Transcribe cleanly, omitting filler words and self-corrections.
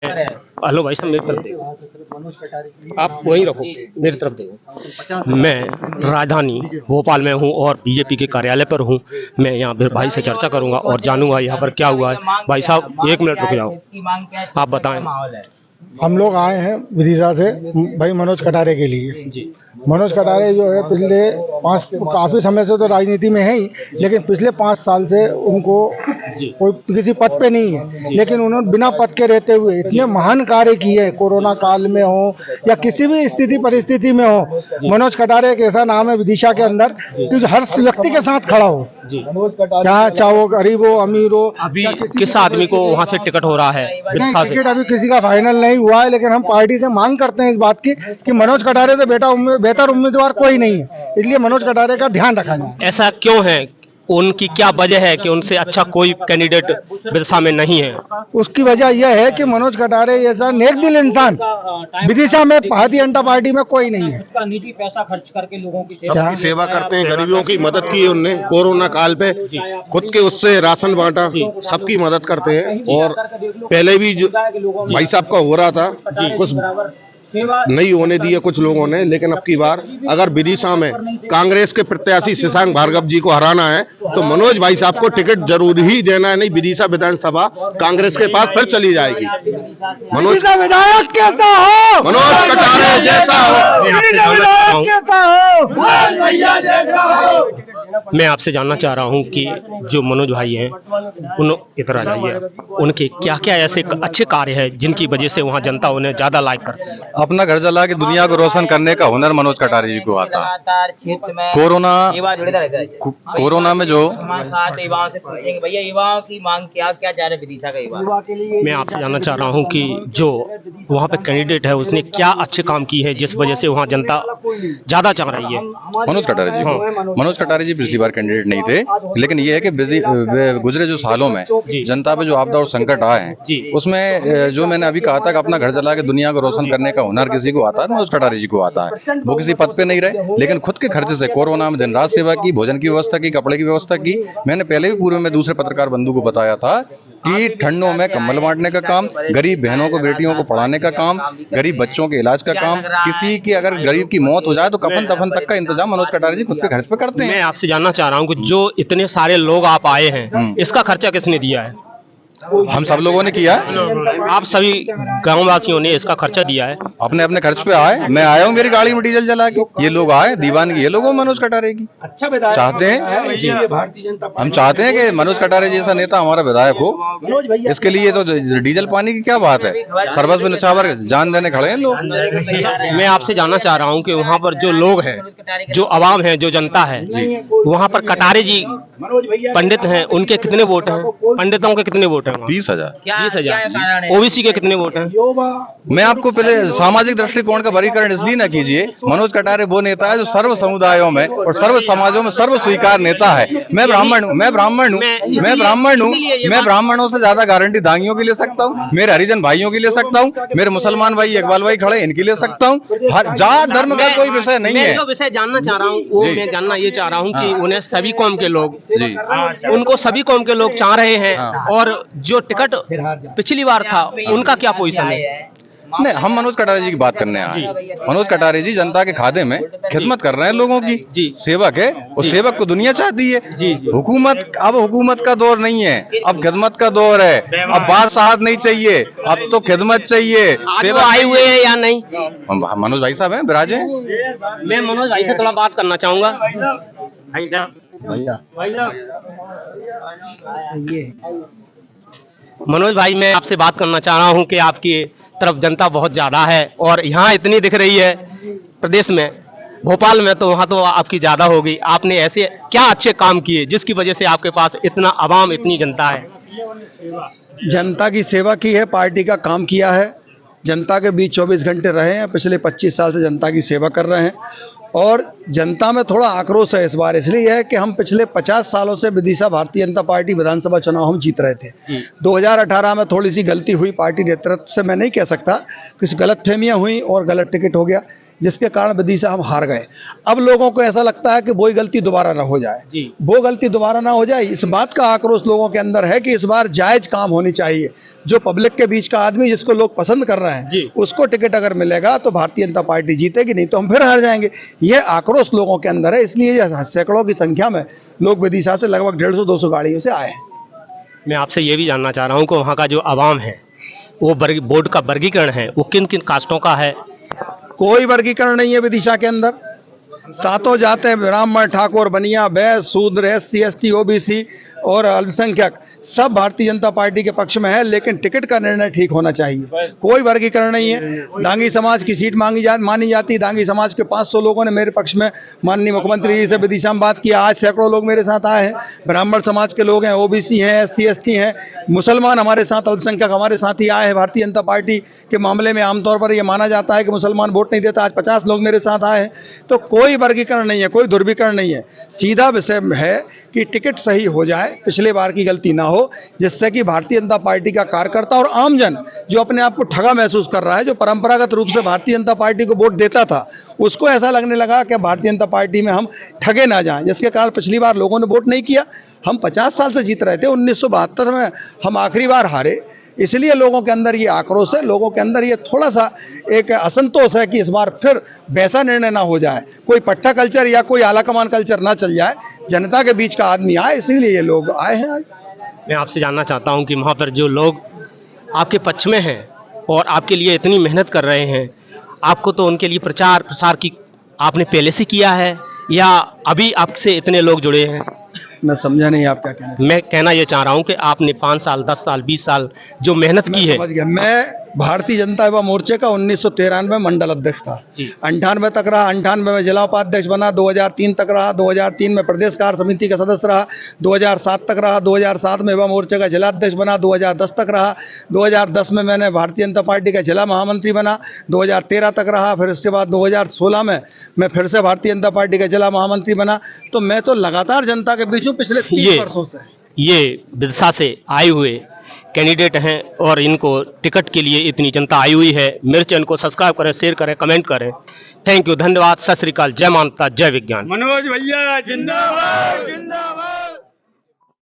Hello भाई साहब, मेरी तरफ देखो, आप वहीं रखो, मेरी तरफ देखो। मैं राजधानी भोपाल में हूं और बीजेपी के कार्यालय पर हूं। मैं यहाँ पे भाई से चर्चा करूंगा और जानूंगा यहाँ पर क्या हुआ है। भाई साहब, एक मिनट रुक जाओ, आप बताएं। हम लोग आए हैं विदिशा से भाई मनोज कटारे के लिए। जी मनोज कटारे जो है पिछले काफ़ी समय से तो राजनीति में है ही, लेकिन पिछले 5 साल से उनको कोई किसी पद पे नहीं है, लेकिन उन्होंने बिना पद के रहते हुए इतने महान कार्य किए हैं। कोरोना काल में हो या किसी भी स्थिति परिस्थिति में हो, मनोज कटारे एक ऐसा नाम है विदिशा के अंदर कि हर व्यक्ति के साथ खड़ा हो। चाहे वो गरीब हो अमीर हो। अभी किस आदमी को वहाँ से टिकट हो रहा है? टिकट अभी किसी का फाइनल नहीं हुआ है, लेकिन हम पार्टी से मांग करते हैं इस बात की कि मनोज कटारे से बेहतर उम्मीदवार कोई नहीं है, इसलिए मनोज कटारे का ध्यान रखा जाए। ऐसा क्यों है? उनकी क्या वजह है कि उनसे अच्छा कोई कैंडिडेट विदिशा में नहीं है? उसकी वजह यह है कि मनोज कटारे जैसा नेक दिल इंसान विदिशा में भारतीय जनता पार्टी में कोई नहीं है। निजी पैसा खर्च करके लोगों की सबकी सेवा करते हैं, गरीबों की मदद की उनने कोरोना काल पे, खुद के उससे राशन बांटा, सबकी मदद करते हैं। और पहले भी जो भाई साहब का हो रहा था, कुछ नहीं होने दिए कुछ लोगों ने, लेकिन अब की बार अगर विदिशा में कांग्रेस के प्रत्याशी शशांक भार्गव जी को हराना है तो मनोज भाई साहब को टिकट जरूर ही देना है, नहीं विदिशा विधानसभा कांग्रेस के पास फिर चली जाएगी। मनोज का विधायक कैसा हो, मनोज कटारे जैसा हो। मैं आपसे जानना चाह रहा हूं कि जो मनोज भाई हैं, इधर आ जाइए, उनके क्या क्या ऐसे अच्छे कार्य हैं जिनकी वजह से वहां जनता उन्हें ज्यादा लाइक करती है? अपना घर जला के दुनिया को रोशन करने का हुनर मनोज कटारे जी को आता है। कोरोना में जो भैया युवाओं की मांग क्या क्या चाह रहे विदिशा का युवा? मैं आपसे जानना चाह रहा हूं कि जो वहां पे कैंडिडेट है उसने क्या अच्छे काम की है जिस वजह से वहां जनता ज्यादा चाह रही है? मनोज कटारे जी को। मनोज कटारे जी पिछली बार कैंडिडेट नहीं थे, लेकिन ये है कि गुजरे जो सालों में जनता पे जो आपदा और संकट आए हैं, उसमें जो मैंने अभी कहा था कि अपना घर जला के दुनिया को रोशन करने का हुनर किसी को आता है, मनोज कटारे जी को आता है। वो किसी पद पे नहीं रहे, लेकिन खुद के खर्चे से कोरोना में दिन रात सेवा की, भोजन की व्यवस्था की, कपड़े की व्यवस्था की। मैंने पहले भी पूर्व में दूसरे पत्रकार बंधु को बताया था कि ठंडों में कंबल बांटने का काम, गरीब बहनों को बेटियों को पढ़ाने का काम, गरीब बच्चों के इलाज का काम, किसी की अगर गरीब की मौत हो जाए तो कफन दफन तक का इंतजाम मनोज कटारे जी खुद के खर्च पे करते हैं। मैं आपसे जानना चाह रहा हूँ कि जो इतने सारे लोग आप आए हैं, इसका खर्चा किसने दिया है? हम सब लोगों ने किया। आप सभी गाँव वासियों ने इसका खर्चा दिया है? अपने अपने खर्च पे आए। मैं आया हूँ मेरी गाड़ी में डीजल जला के, ये लोग आए दीवानगी, ये लोगों मनोज कटारे की चाहते हैं। हम चाहते हैं कि मनोज कटारे जैसा नेता हमारा विधायक हो। इसके लिए तो डीजल पानी की क्या बात है, सर्वस्व न्यौछावर जान देने खड़े हैं लोग। मैं आपसे जानना चाह रहा हूँ कि वहाँ पर जो लोग हैं, जो आवाम है, जो जनता है, वहाँ पर कटारे जी पंडित हैं, उनके कितने वोट हैं? पंडितों के कितने वोट हैं? 20,000। ओबीसी के कितने वोट हैं? मैं आपको पहले सामाजिक दृष्टिकोण का वर्गीकरण इसलिए न कीजिए। मनोज कटारे वो नेता है जो सर्व समुदायों में और सर्व समाजों में सर्व स्वीकार नेता है। मैं ब्राह्मणों से ज्यादा गारंटी दांगियों की ले सकता हूँ, मेरे हरिजन भाइयों की ले सकता हूँ, मेरे मुसलमान भाई इकबाल भाई खड़े इनकी ले सकता हूँ। हर जात धर्म का कोई विषय नहीं है। जो विषय जानना चाह रहा हूँ वो मैं जानना ये चाह रहा हूँ कि उन्हें सभी कौम के लोग, उनको सभी कौम के लोग चाह रहे हैं, और जो टिकट पिछली बार था उनका क्या पोजीशन है? नहीं, हम मनोज कटारे जी की बात करने आए। मनोज कटारे जी जनता के खाते में खिदमत कर रहे हैं, लोगों की सेवक है, और सेवक को दुनिया चाहती है। हुकूमत का दौर नहीं है, अब खिदमत का दौर है। अब बात साहब नहीं चाहिए, अब तो खिदमत चाहिए। सेवा आए हुए हैं या नहीं? मनोज भाई साहब हैं, विराजे। मैं मनोज भाई से थोड़ा बात करना चाहूंगा। मनोज भाई, मैं आपसे बात करना चाह रहा हूं कि आपकी तरफ जनता बहुत ज्यादा है और यहाँ इतनी दिख रही है प्रदेश में, भोपाल में तो वहाँ तो आपकी ज्यादा होगी। आपने ऐसे क्या अच्छे काम किए जिसकी वजह से आपके पास इतना आवाम, इतनी जनता है? जनता की सेवा की है, पार्टी का काम किया है, जनता के बीच 24 घंटे रहे हैं, पिछले 25 साल से जनता की सेवा कर रहे हैं। और जनता में थोड़ा आक्रोश है इस बार, इसलिए है कि हम पिछले 50 सालों से विदिशा भारतीय जनता पार्टी विधानसभा चुनाव हम जीत रहे थे। 2018 में थोड़ी सी गलती हुई पार्टी नेतृत्व से, मैं नहीं कह सकता, कुछ गलतफहमियां हुई और गलत टिकट हो गया। जिसके कारण विदिशा हम हार गए। अब लोगों को ऐसा लगता है कि वही गलती दोबारा ना हो जाए, जी। वो गलती दोबारा ना हो जाए, इस बात का आक्रोश लोगों के अंदर है कि इस बार जायज काम होनी चाहिए। जो पब्लिक के बीच का आदमी जिसको लोग पसंद कर रहे हैं उसको टिकट अगर मिलेगा तो भारतीय जनता पार्टी जीतेगी, नहीं तो हम फिर हार जाएंगे। ये आक्रोश लोगों के अंदर है, इसलिए ये सैकड़ों की संख्या में लोग विदिशा से लगभग 150-200 गाड़ियों से आए हैं। मैं आपसे ये भी जानना चाह रहा हूँ कि वहाँ का जो आवाम है वो बोर्ड का वर्गीकरण है वो किन किन कास्टों का है? कोई वर्गीकरण नहीं है विदिशा के अंदर, सातों जाते ब्राह्मण, ठाकुर, बनिया, बैश्य, शूद्र, SC ST OBC और अल्पसंख्यक सब भारतीय जनता पार्टी के पक्ष में है, लेकिन टिकट का निर्णय ठीक होना चाहिए। कोई वर्गीकरण नहीं है। दांगी समाज की सीट मानी जाती। दांगी समाज के 500 लोगों ने मेरे पक्ष में माननीय मुख्यमंत्री जी से विदिशा में बात किया। आज सैकड़ों लोग मेरे साथ आए हैं। ब्राह्मण समाज के लोग हैं, OBC हैं, SC ST हैं, मुसलमान हमारे साथ, अल्पसंख्यक हमारे साथ ही आए हैं। भारतीय जनता पार्टी के मामले में आमतौर पर यह माना जाता है कि मुसलमान वोट नहीं देता। आज 50 लोग मेरे साथ आए हैं। तो कोई वर्गीकरण नहीं है, कोई ध्रुवीकरण नहीं है। सीधा विषय है कि टिकट सही हो जाए, पिछले बार की गलती ना हो, जिससे कि भारतीय जनता पार्टी का कार्यकर्ता और आमजन जो अपने आप को ठगा महसूस कर रहा है, जो परंपरागत रूप से भारतीय जनता पार्टी को वोट देता था, उसको ऐसा लगने लगा कि भारतीय जनता पार्टी में हम ठगे ना जाएं, जिसके कारण पिछली बार लोगों ने वोट नहीं किया। हम 50 साल से जीत रहे थे, 1972 में हम आखिरी बार हारे। इसलिए लोगों के अंदर ये आक्रोश है, लोगों के अंदर ये थोड़ा सा एक असंतोष है कि इस बार फिर वैसा निर्णय ना हो जाए, कोई पट्टा कल्चर या कोई आला कमान कल्चर ना चल जाए, जनता के बीच का आदमी आए, इसीलिए ये लोग आए हैं आज। मैं आपसे जानना चाहता हूं कि वहाँ पर जो लोग आपके पक्ष में हैं और आपके लिए इतनी मेहनत कर रहे हैं, आपको तो उनके लिए प्रचार प्रसार की आपने पहले से किया है या अभी आपसे इतने लोग जुड़े हैं? मैं समझा नहीं आप क्या कहना चाहते हैं। मैं कहना ये चाह रहा हूं कि आपने 5 साल, 10 साल, 20 साल जो मेहनत की है। समझ गया। मैं भारतीय जनता युवा मोर्चे का 1993 में मंडल अध्यक्ष था, 98 तक रहा, 98 में जिला उपाध्यक्ष बना, 2003 तक रहा, 2003 में प्रदेश कार्य समिति का सदस्य रहा, 2007 तक रहा, 2007 में युवा मोर्चे का जिला अध्यक्ष बना, 2010 तक रहा, 2010 में मैंने भारतीय जनता पार्टी का जिला महामंत्री बना, 2013 तक रहा, फिर उसके बाद 2016 में मैं फिर से भारतीय जनता पार्टी का जिला महामंत्री बना। तो मैं तो लगातार जनता के बीच हूँ पिछले 30 वर्षों से। ये विदिशा से आए हुए कैंडिडेट हैं और इनको टिकट के लिए इतनी जनता आई हुई है। मेरे चैनल को सब्सक्राइब करें, शेयर करें, कमेंट करें। थैंक यू, धन्यवाद, सत श्री अकाल, जय मानवता, जय विज्ञान। मनोज भैया जिंदाबाद जिंदाबाद।